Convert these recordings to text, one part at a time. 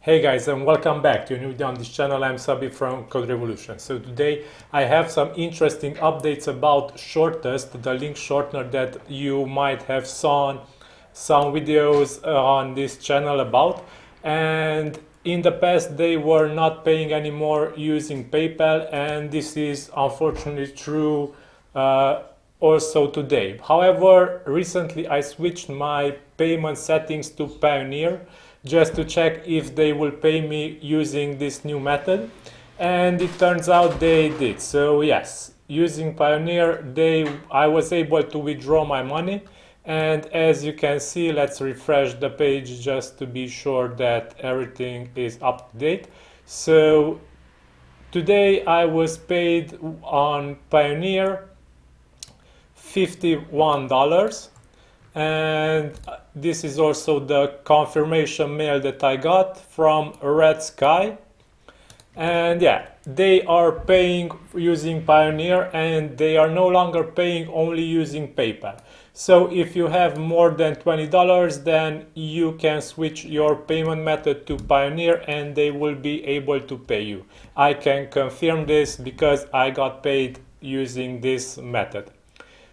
Hey guys, and welcome back to a new video on this channel. I'm Szabi from CodeRevolution. So today I have some interesting updates about Shorte.st, the link shortener that you might have seen some videos on this channel about. And in the past they were not paying anymore using PayPal, and this is unfortunately true also today. However, recently I switched my payment settings to Pioneer just to check if they will pay me using this new method, and it turns out they did. So yes, using Pioneer I was able to withdraw my money, and as you can see, let's refresh the page just to be sure that everything is up to date. So today I was paid on Pioneer $51, and this is also the confirmation mail that I got from Red Sky. And yeah, they are paying using Pioneer, and they are no longer paying only using PayPal. So if you have more than $20, then you can switch your payment method to Pioneer and they will be able to pay you. I can confirm this because I got paid using this method.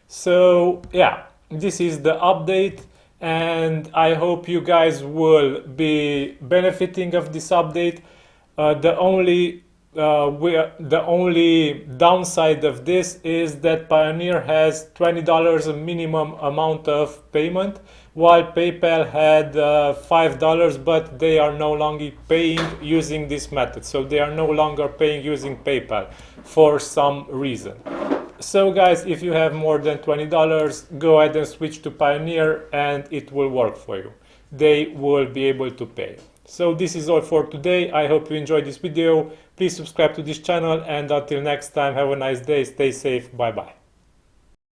So yeah, this is the update, and I hope you guys will be benefiting of this update. The only downside of this is that Pioneer has $20 a minimum amount of payment, while PayPal had $5, but they are no longer paying using this method. So they are no longer paying using PayPal for some reason. So guys, if you have more than $20, go ahead and switch to Pioneer and it will work for you. They will be able to pay. So this is all for today. I hope you enjoyed this video. Please subscribe to this channel, and until next time, have a nice day, stay safe, bye bye.